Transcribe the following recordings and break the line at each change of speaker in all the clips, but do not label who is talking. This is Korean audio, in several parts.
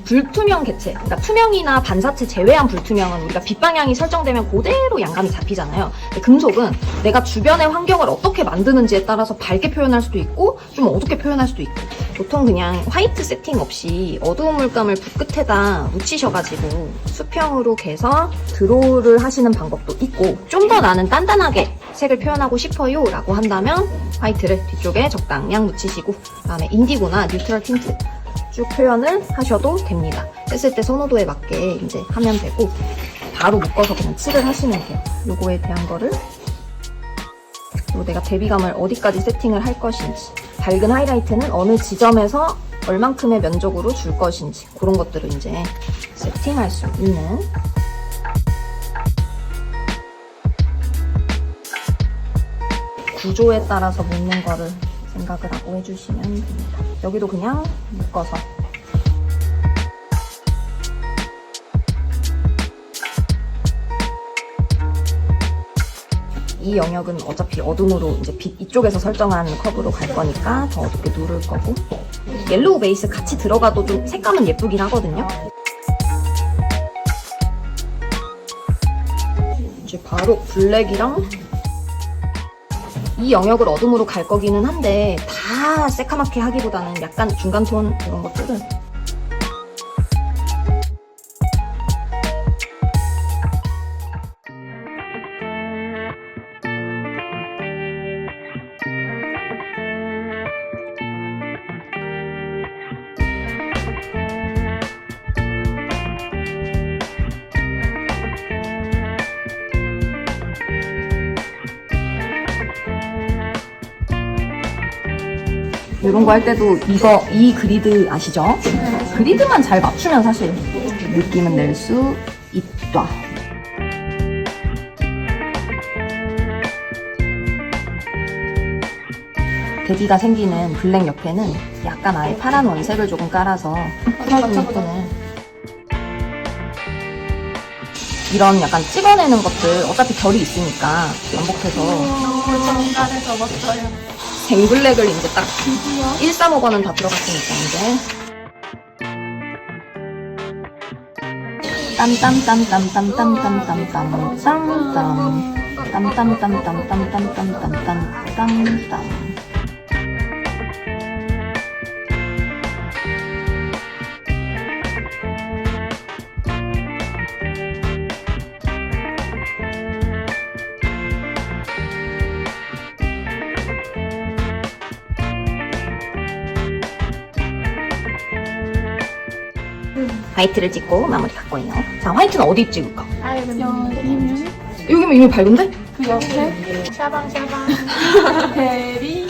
불투명 개체, 그러니까 투명이나 반사체 제외한 불투명은 우리가 빛 방향이 설정되면 그대로 양감이 잡히잖아요. 근데 금속은 내가 주변의 환경을 어떻게 만드는지에 따라서 밝게 표현할 수도 있고 좀 어둡게 표현할 수도 있고, 보통 그냥 화이트 세팅 없이 어두운 물감을 붓 끝에다 묻히셔가지고 수평으로 개서 드로우를 하시는 방법도 있고, 좀 더 나는 단단하게 색을 표현하고 싶어요 라고 한다면 화이트를 뒤쪽에 적당량 묻히시고, 그다음에 인디고나 뉴트럴 틴트 쭉 표현을 하셔도 됩니다. 했을 때 선호도에 맞게 이제 하면 되고, 바로 묶어서 그냥 칠을 하시면 돼요. 요거에 대한 거를, 그리고 내가 대비감을 어디까지 세팅을 할 것인지, 밝은 하이라이트는 어느 지점에서 얼만큼의 면적으로 줄 것인지, 그런 것들을 이제 세팅할 수 있는, 구조에 따라서 묶는 거를 생각을 하고 해주시면 됩니다. 여기도 그냥 묶어서. 이 영역은 어차피 어둠으로 이제 빛 이쪽에서 설정한 커브로 갈 거니까 더 어둡게 누를 거고, 옐로우 베이스 같이 들어가도 좀 색감은 예쁘긴 하거든요. 이제 바로 블랙이랑 이 영역을 어둠으로 갈 거기는 한데, 다 새카맣게 하기보다는 약간 중간톤 이런 것들은 이런 거 할 때도 이 그리드 아시죠? 그리드만 잘 맞추면 사실 느낌은 낼 수 있다. 대기가 생기는 블랙 옆에는 약간 아예 파란 원색을 조금 깔아서 풀어주는 톤을, 이런 약간 찍어내는 것들 어차피 결이 있으니까 반복해서
잘해 적었어요.
쟁블랙을 이제 딱 135번은 다 들어갔으니까 이제 땀땀땀땀땀땀땀땀땀땀땀땀땀땀땀땀땀땀땀. 화이트를 찍고 마무리 갖고 있네요. 자, 화이트는 어디 찍을까?
여기는
여기면 이미 밝은데?
그 옆에 샤방샤방 베리.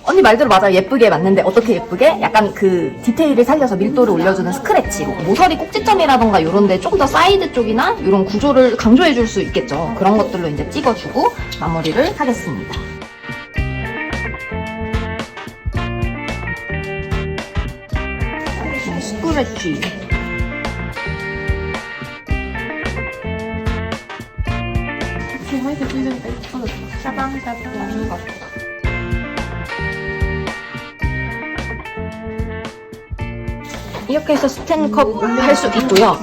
언니 말대로 맞아요. 예쁘게 맞는데 어떻게 예쁘게? 약간 그 디테일을 살려서 밀도를 올려주는 스크래치로 모서리 꼭지점이라던가 이런 데 좀 더 사이드 쪽이나 이런 구조를 강조해 줄 수 있겠죠. 그런 것들로 이제 찍어주고 마무리를 하겠습니다. 스크래치.
이렇게 화이트 찍으니까 예뻐졌어. 샤방샤방.
이렇게 해서 스탠컵 할 수 있고요.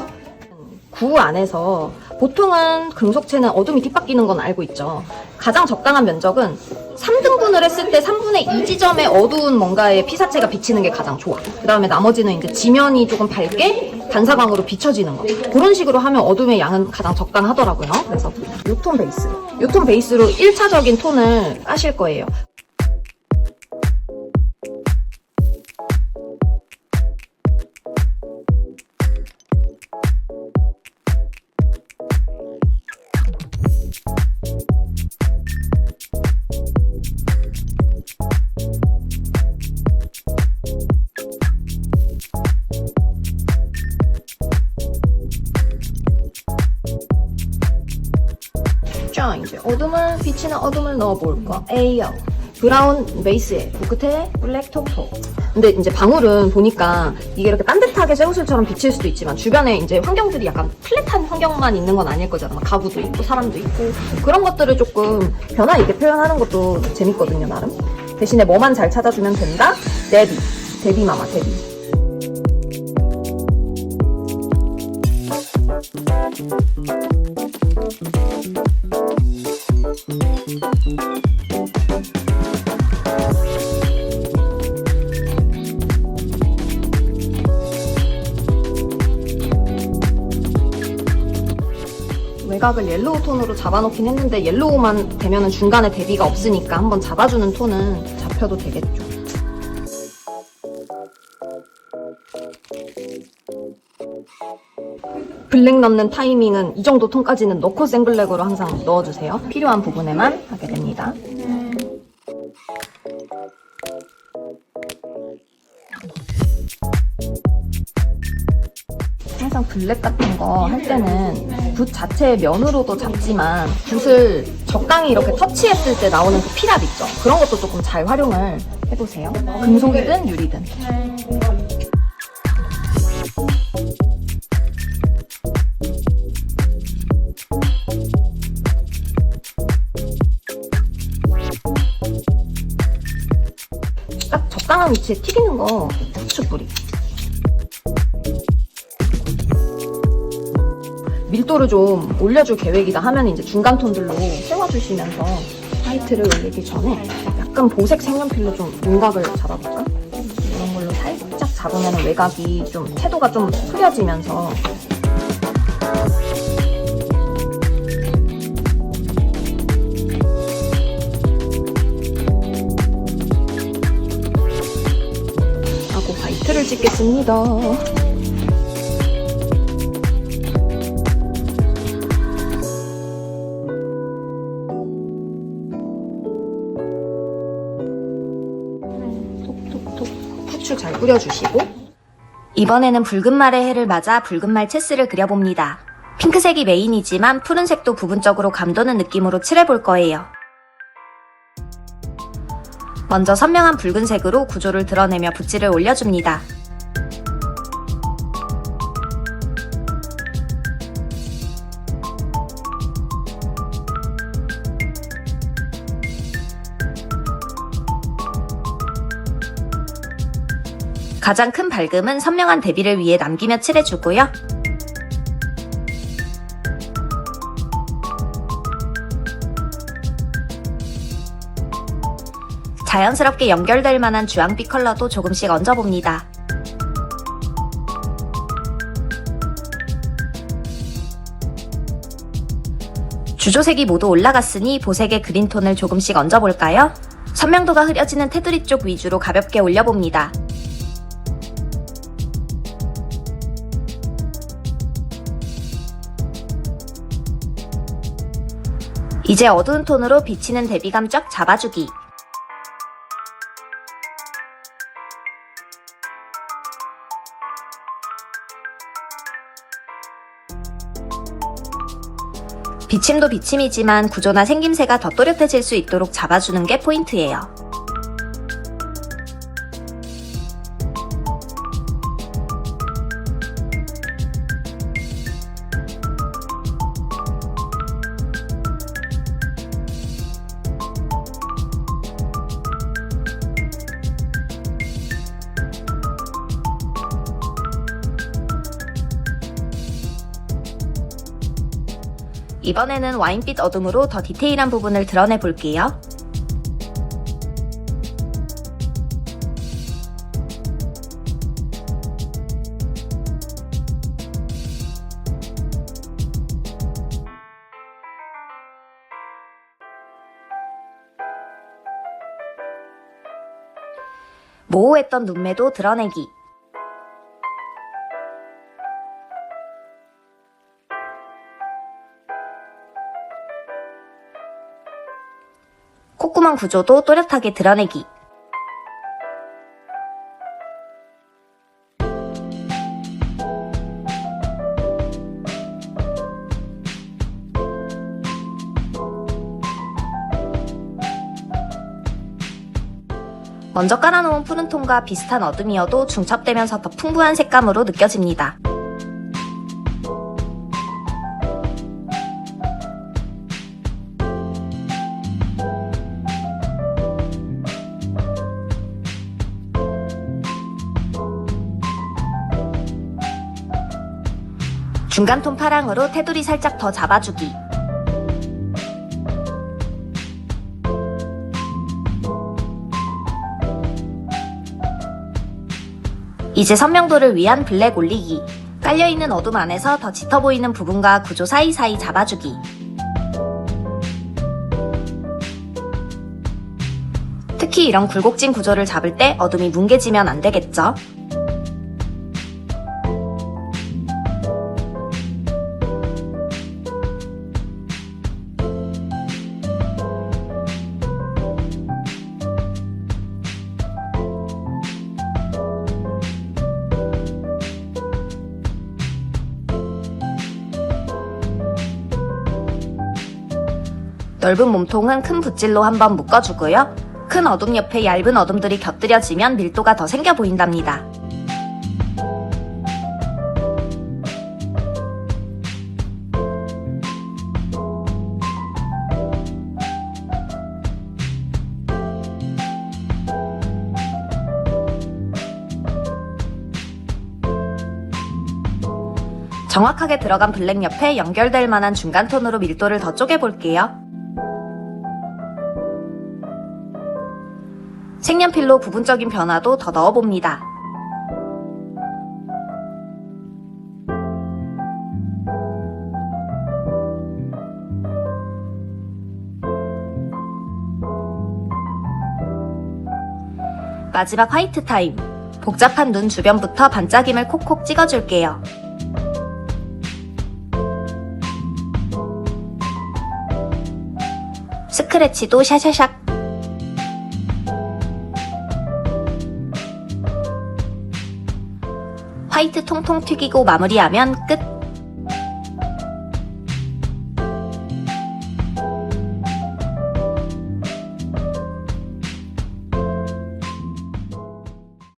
구 안에서 보통은 금속체는 어둠이 뒤바뀌는 건 알고 있죠. 가장 적당한 면적은 3등분을 했을 때 3분의 2 지점의 어두운 뭔가의 피사체가 비치는 게 가장 좋아. 그 다음에 나머지는 이제 지면이 조금 밝게 반사광으로 비춰지는 거. 그런 식으로 하면 어둠의 양은 가장 적당하더라고요. 그래서 이 톤 베이스. 이 톤 베이스로 1차적인 톤을 까실 거예요. 자, 이제 어둠을 비치는 어둠을 넣어볼 거예요. 브라운 베이스에 그 끝에 블랙 톱토. 근데 이제 방울은 보니까 이게 이렇게 반듯하게 쇠구슬처럼 비칠 수도 있지만 주변에 이제 환경들이 약간 플랫한 환경만 있는 건 아닐 거잖아. 막 가구도 있고 사람도 있고 그런 것들을 조금 변화 있게 표현하는 것도 재밌거든요, 나름. 대신에 뭐만 잘 찾아주면 된다? 데뷔 마마 데뷔. 외곽을 옐로우 톤으로 잡아놓긴 했는데 옐로우만 되면은 중간에 대비가 없으니까 한번 잡아주는 톤은 잡혀도 되겠죠. 블랙 넣는 타이밍은 이 정도 톤까지는 넣고 생블랙으로 항상 넣어주세요. 필요한 부분에만 하게 됩니다. 항상 블랙 같은 거 할 때는 붓 자체의 면으로도 잡지만 붓을 적당히 이렇게 터치했을 때 나오는 그 피랍 있죠? 그런 것도 조금 잘 활용을 해보세요. 금속이든 유리든. 딱 적당한 위치에 튀기는 거 후추 뿌리. 밀도를 좀 올려줄 계획이다 하면 이제 중간 톤들로 세워주시면서 화이트를 올리기 전에 약간 보색 색연필로 좀 윤곽을 잡아볼까? 이런 걸로 살짝 잡으면 외곽이 좀 채도가 좀 흐려지면서 하고 화이트를 찍겠습니다. 후추 잘 뿌려주시고
이번에는 붉은 말의 해를 맞아 붉은 말 체스를 그려봅니다. 핑크색이 메인이지만 푸른색도 부분적으로 감도는 느낌으로 칠해볼 거예요. 먼저 선명한 붉은색으로 구조를 드러내며 붓질을 올려줍니다. 가장 큰 밝음은 선명한 대비를 위해 남기며 칠해주고요. 자연스럽게 연결될 만한 주황빛 컬러도 조금씩 얹어봅니다. 주조색이 모두 올라갔으니 보색의 그린톤을 조금씩 얹어볼까요? 선명도가 흐려지는 테두리 쪽 위주로 가볍게 올려봅니다. 이제 어두운 톤으로 비치는 대비감 쫙 잡아주기. 비침도 비침이지만 구조나 생김새가 더 또렷해질 수 있도록 잡아주는 게 포인트예요. 이번에는 와인빛 어둠으로 더 디테일한 부분을 드러내 볼게요. 모호했던 눈매도 드러내기. 콧구멍 구조도 또렷하게 드러내기. 먼저 깔아놓은 푸른톤과 비슷한 어둠이어도 중첩되면서 더 풍부한 색감으로 느껴집니다. 중간톤 파랑으로 테두리 살짝 더 잡아주기. 이제 선명도를 위한 블랙 올리기. 깔려있는 어둠 안에서 더 짙어 보이는 부분과 구조 사이사이 잡아주기. 특히 이런 굴곡진 구조를 잡을 때 어둠이 뭉개지면 안 되겠죠? 넓은 몸통은 큰 붓질로 한번 묶어주고요. 큰 어둠 옆에 얇은 어둠들이 곁들여지면 밀도가 더 생겨 보인답니다. 정확하게 들어간 블랙 옆에 연결될 만한 중간톤으로 밀도를 더 쪼개볼게요. 색연필로 부분적인 변화도 더 넣어봅니다. 마지막 화이트 타임. 복잡한 눈 주변부터 반짝임을 콕콕 찍어줄게요. 스크래치도 샤샤샥. 화이트 통통 튀기고 마무리하면 끝!